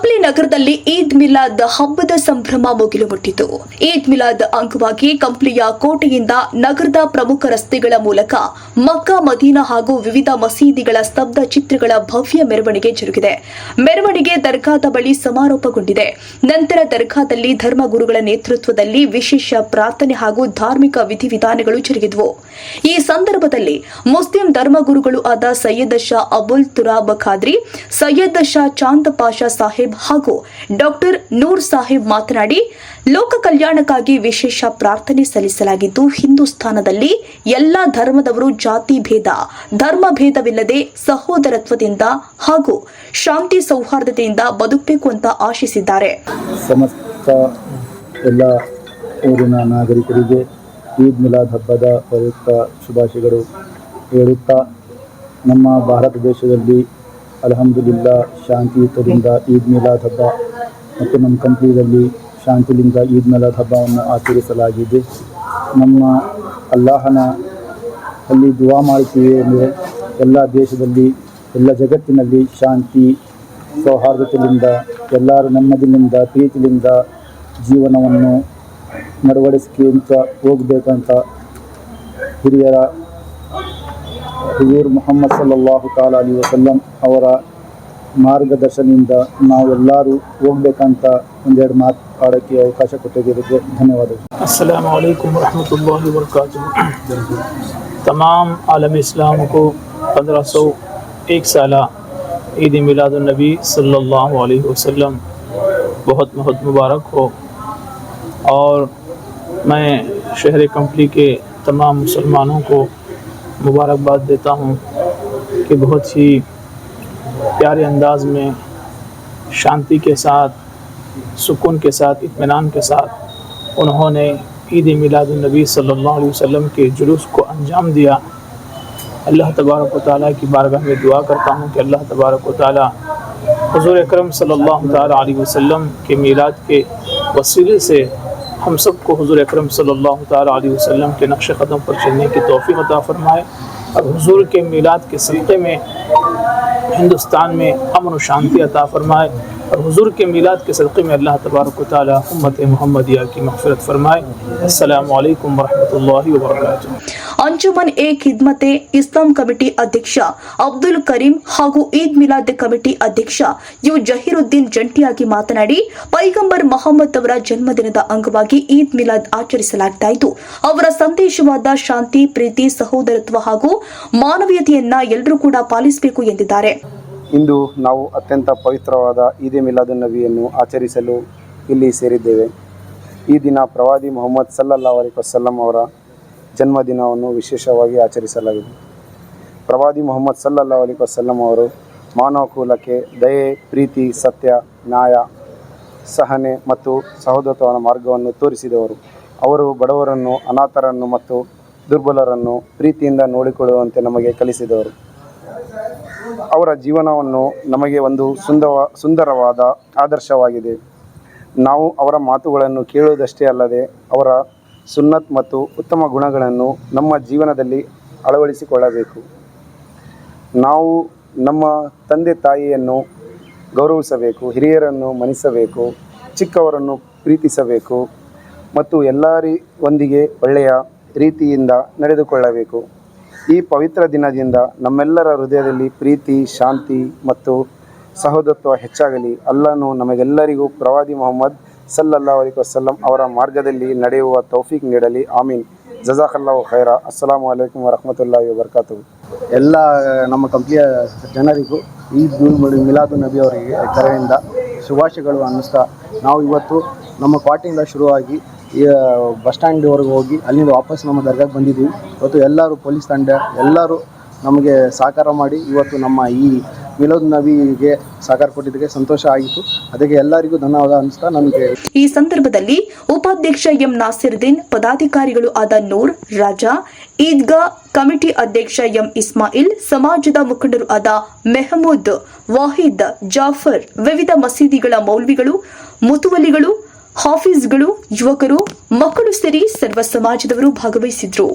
ಕಂಪ್ಲಿ ನಗರದಲ್ಲಿ ಈದ್ ಮಿಲಾದ್ ಹಬ್ಬದ ಸಂಭ್ರಮ ಮುಗಿಲು ಮುಟ್ಟಿತು. ಈದ್ ಮಿಲಾದ್ ಅಂಗವಾಗಿ ಕಂಪ್ಲಿಯ ಕೋಟೆಯಿಂದ ನಗರದ ಪ್ರಮುಖ ರಸ್ತೆಗಳ ಮೂಲಕ ಮಕ್ಕಾ, ಮದೀನಾ ಹಾಗೂ ವಿವಿಧ ಮಸೀದಿಗಳ ಸ್ತಬ್ಧ ಚಿತ್ರಗಳ ಭವ್ಯ ಮೆರವಣಿಗೆ ಜರುಗಿದೆ. ಮೆರವಣಿಗೆ ದರ್ಗಾದ ಬಳಿ ಸಮಾರೋಪಗೊಂಡಿದೆ. ನಂತರ ದರ್ಗಾದಲ್ಲಿ ಧರ್ಮಗುರುಗಳ ನೇತೃತ್ವದಲ್ಲಿ ವಿಶೇಷ ಪ್ರಾರ್ಥನೆ ಹಾಗೂ ಧಾರ್ಮಿಕ ವಿಧಿವಿಧಾನಗಳು ಜರುಗಿದವು. ಈ ಸಂದರ್ಭದಲ್ಲಿ ಮುಸ್ಲಿಂ ಧರ್ಮಗುರುಗಳು ಆದ ಸೈಯದ್ ಶಾ ಅಬುಲ್ ತುರಾಬ್ ಖಾದ್ರಿ, ಸೈಯದ್ ಶಾ ಚಾಂದ್ ಪಾಷಾ ಸಾಹೇಬ್ ಹಾಗೂ ಡಾಕ್ಟರ್ ನೂರ್ ಸಾಹೇಬ್ ಮಾತನಾಡಿ, ಲೋಕ ಕಲ್ಯಾಣಕ್ಕಾಗಿ ವಿಶೇಷ ಪ್ರಾರ್ಥನೆ ಸಲ್ಲಿಸಲಾಗಿದ್ದು, ಹಿಂದೂಸ್ತಾನದಲ್ಲಿ ಎಲ್ಲಾ ಧರ್ಮದವರು ಜಾತಿ ಭೇದ, ಧರ್ಮ ಭೇದವಿಲ್ಲದೆ ಸಹೋದರತ್ವದಿಂದ ಹಾಗೂ ಶಾಂತಿ ಸೌಹಾರ್ದತೆಯಿಂದ ಬದುಕಬೇಕು ಅಂತ ಆಶಿಸಿದ್ದಾರೆ. ಸಮಸ್ತ ಎಲ್ಲ ಊರಿನ ನಾಗರಿಕರಿಗೆ ಈದ್ ಮಿಲಾದ್ ಹಬ್ಬದ ಪ್ರಯುಕ್ತ ಶುಭಾಶಯಗಳು ಹೇಳುತ್ತಾ, ನಮ್ಮ ಭಾರತ ದೇಶದಲ್ಲಿ ಅಲ್ಹಮ್ದುಲಿಲ್ಲಾ ಶಾಂತಿಯುತದಿಂದ ಈದ್ ಮಿಲಾದ್ ಹಬ್ಬ ಮತ್ತು ನಮ್ಮ ಕಂಪ್ನಿಯಲ್ಲಿ ಶಾಂತಿಯಿಂದ ಈದ್ ಮಿಲಾದ್ ಹಬ್ಬವನ್ನು ಆಚರಿಸಲಾಗಿದೆ. ನಮ್ಮ ಅಲ್ಲಾಹನ ಅಲ್ಲಿ ದುವಾ ಮಾಡ್ತೀವಿ ಅಂದರೆ ಎಲ್ಲ ದೇಶದಲ್ಲಿ, ಎಲ್ಲ ಜಗತ್ತಿನಲ್ಲಿ ಶಾಂತಿ ಸೌಹಾರ್ದತೆಯಿಂದ ಎಲ್ಲರೂ ನೆಮ್ಮದಿಯಿಂದ ಪ್ರೀತಿಯಿಂದ ಜೀವನವನ್ನು ನಡವಡಿಸ್ಕೊಂತ ಹೋಗಬೇಕಂತ ಹಿರಿಯರ ಹುಜೂರ್ ಮುಹಮ್ಮದ್ ಸಲ್ಲಲ್ಲಾಹು ತಆಲಾ ಅಲೈಹಿ ವಸಲ್ಲಂ ಅವರ ಮಾರ್ಗದರ್ಶನದಿಂದ ನಾವೆಲ್ಲರೂ ಹೋಗ್ಬೇಕಂತ ಒಂದೆರಡು ಮಾತಾಡೋಕ್ಕೆ ಅವಕಾಶ ಕೊಟ್ಟಿದ್ದಕ್ಕೆ ಧನ್ಯವಾದಗಳು. अस्सलामु अलैकुम रहमतुल्लाहि व बरकातुहू। तमाम आलम इस्लाम को 1501 साला ईद मिलादुन्नबी सल्लल्लाहु अलैहि वसल्लम बहुत बहुत मुबारक हो। और मैं शहर कंपली के तमाम मुसलमानों को मुबारकबाद देता हूँ कि बहुत ही प्यारे अंदाज में, शांति के साथ, सुकून के साथ, इत्मीनान के साथ उन्होंने ईद मिलादुन्नबी सल्लल्लाहु अलैहि वसल्लम के जुलूस को अंजाम दिया। अल्लाह तबारक व तआला की बारगाह में दुआ करता हूँ कि अल्लाह तबारक व तआला हुज़ूर अकरम सल्लल्लाहु तआला अलैहि वसल्लम के मीलाद के वसीले से हम सबको हुज़ूर अकरम सल्लल्लाहु तआला अलैहि वसल्लम के नक्श क़दम पर चलने की तौफ़ीक़ अता फ़रमाए और हुज़ूर के मीलाद के सदक़े में हिंदुस्तान में अमन व शांति अता फ़रमाए और हुज़ूर के मीलाद के सदक़े में अल्लाह तबारक व तआला उम्मत मुहम्मदिया की मग़फ़िरत फ़रमाए। अस्सलामु अलैकुम व रहमतुल्लाहि व बरकातुहू। अंजुमन ए खिदमते इस्लाम कमिटी अध्यक्ष ಅಬ್ದುಲ್ ಕರೀಂ ಹಾಗೂ ಈದ್ ಮಿಲಾದ್ ಕಮಿಟಿ ಅಧ್ಯಕ್ಷ ಯು ಜಹೀರುದ್ದೀನ್ ಜಂಟಿಯಾಗಿ ಮಾತನಾಡಿ, ಪೈಗಂಬರ್ ಮೊಹಮ್ಮದ್ ಅವರ ಜನ್ಮದಿನದ ಅಂಗವಾಗಿ ಈದ್ ಮಿಲಾದ್ ಆಚರಿಸಲಾಗ್ತಾ ಇದ್ದು, ಅವರ ಸಂದೇಶವಾದ ಶಾಂತಿ, ಪ್ರೀತಿ, ಸಹೋದರತ್ವ ಹಾಗೂ ಮಾನವೀಯತೆಯನ್ನ ಎಲ್ಲರೂ ಕೂಡ ಪಾಲಿಸಬೇಕು ಎಂದಿದ್ದಾರೆ. ಇಂದು ನಾವು ಅತ್ಯಂತ ಪವಿತ್ರವಾದ ಈದ್ ಮಿಲಾದುನ್ನಬಿಯನ್ನು ಆಚರಿಸಲು ಇಲ್ಲಿ ಸೇರಿದ್ದೇವೆ. ಈ ದಿನ ಪ್ರವಾದಿ ಮೊಹಮ್ಮದ್ ಸಲ್ಲಲ್ಲಾಹು ಅಲೈಹಿ ವಸಲ್ಲಂ ಅವರ ಜನ್ಮದಿನವನ್ನು ವಿಶೇಷವಾಗಿ ಆಚರಿಸಲಾಗಿದೆ. ಪ್ರವಾದಿ ಮೊಹಮ್ಮದ್ ಸಲ್ಲಲ್ಲಾಹು ಅಲೈಹಿ ವಸಲ್ಲಂ ಅವರು ಮಾನವ ಕುಲಕ್ಕೆ ದಯೆ, ಪ್ರೀತಿ, ಸತ್ಯ, ನ್ಯಾಯ, ಸಹನೆ ಮತ್ತು ಸಹೋದರತ್ವದ ಮಾರ್ಗವನ್ನು ತೋರಿಸಿದವರು. ಅವರು ಬಡವರನ್ನು, ಅನಾಥರನ್ನು ಮತ್ತು ದುರ್ಬಲರನ್ನು ಪ್ರೀತಿಯಿಂದ ನೋಡಿಕೊಳ್ಳುವಂತೆ ನಮಗೆ ಕಲಿಸಿದವರು. ಅವರ ಜೀವನವನ್ನು ನಮಗೆ ಒಂದು ಸುಂದರವಾದ ಆದರ್ಶವಾಗಿದೆ. ನಾವು ಅವರ ಮಾತುಗಳನ್ನು ಕೇಳುವುದಷ್ಟೇ ಅಲ್ಲದೆ ಅವರ ಸುನ್ನತ್ ಮತ್ತು ಉತ್ತಮ ಗುಣಗಳನ್ನು ನಮ್ಮ ಜೀವನದಲ್ಲಿ ಅಳವಡಿಸಿಕೊಳ್ಳಬೇಕು. ನಾವು ನಮ್ಮ ತಂದೆ ತಾಯಿಯನ್ನು ಗೌರವಿಸಬೇಕು, ಹಿರಿಯರನ್ನು ಮನ್ನಿಸಬೇಕು, ಚಿಕ್ಕವರನ್ನು ಪ್ರೀತಿಸಬೇಕು ಮತ್ತು ಎಲ್ಲರೊಂದಿಗೆ ಒಳ್ಳೆಯ ರೀತಿಯಿಂದ ನಡೆದುಕೊಳ್ಳಬೇಕು. ಈ ಪವಿತ್ರ ದಿನದಿಂದ ನಮ್ಮೆಲ್ಲರ ಹೃದಯದಲ್ಲಿ ಪ್ರೀತಿ, ಶಾಂತಿ ಮತ್ತು ಸಹೋದರತ್ವ ಹೆಚ್ಚಾಗಲಿ. ಅಲ್ಲಾಹನು ನಮಗೆಲ್ಲರಿಗೂ ಪ್ರವಾದಿ ಮೊಹಮ್ಮದ್ ಸಲ್ಲಲ್ಲಾಹು ಅಲೈಹಿ ವಸಲ್ಲಂ ಅವರ ಮಾರ್ಗದಲ್ಲಿ ನಡೆಯುವ ತೌಫೀಕ್ ನೀಡಲಿ. ಆಮೀನ್. ಜಜಾಕಲ್ಲಾಹು ಖೈರ. ಅಸ್ಸಲಾಮು ಅಲೈಕುಮ್ ವರಹಮತುಲ್ಲಾಹಿ ವಬರಕಾತುಹು. ಎಲ್ಲ ನಮ್ಮ ಕಂಪ್ನಿಯ ಜನರಿಗೂ ಈದ್ ಮಿಲಾದುನ್ನಬಿ ಅವರಿಗೆ ಕರೆಯಿಂದ ಶುಭಾಶಯಗಳು ಅನ್ನಿಸ್ತಾ, ನಾವು ಇವತ್ತು ನಮ್ಮ ಕ್ವಾರ್ಟಿಂದ ಶುರುವಾಗಿ ಬಸ್ ಸ್ಟ್ಯಾಂಡ್ವರೆಗೆ ಹೋಗಿ ಅಲ್ಲಿಂದ ವಾಪಸ್ ನಮ್ಮ ದರ್ಗಾಕ್ಕೆ ಬಂದಿದ್ದೀವಿ. ಇವತ್ತು ಎಲ್ಲರೂ ಪೊಲೀಸ್ ತಂಡ ಎಲ್ಲರೂ ನಮಗೆ ಸಹಕಾರ ಮಾಡಿ ಇವತ್ತು ನಮ್ಮ ಈ ಮಿಲಾದುನ್ನಬಿಗೆ ಸಹಕಾರ ಕೊಟ್ಟಿದ್ದಕ್ಕೆ ಸಂತೋಷ ಆಗಿತ್ತು. ಅದಕ್ಕೆ ಎಲ್ಲರಿಗೂ ಧನ್ಯವಾದ ಅನ್ನಿಸ್ತಾ ನನಗೆ. ಈ ಸಂದರ್ಭದಲ್ಲಿ ಉಪಾಧ್ಯಕ್ಷ ಎಂ ನಾಸಿರುದ್ದೀನ್, ಪದಾಧಿಕಾರಿಗಳು ಆದ ನೂರ್, ರಾಜಾ, ಈದ್ಗಾ ಕಮಿಟಿ ಅಧ್ಯಕ್ಷ ಎಂ ಇಸ್ಮಾಯಿಲ್, ಸಮಾಜದ ಮುಖಂಡರು ಆದ ಮೆಹಮೂದ್, ವಾಹಿದ್, ಜಾಫರ್, ವಿವಿಧ ಮಸೀದಿಗಳ ಮೌಲ್ವಿಗಳು, ಮುತುವಲಿಗಳು, ಹಾಫೀಜ್ಗಳು, ಯುವಕರು, ಮಕ್ಕಳು ಸೇರಿ ಸರ್ವ ಸಮಾಜದವರು ಭಾಗವಹಿಸಿದ್ರು.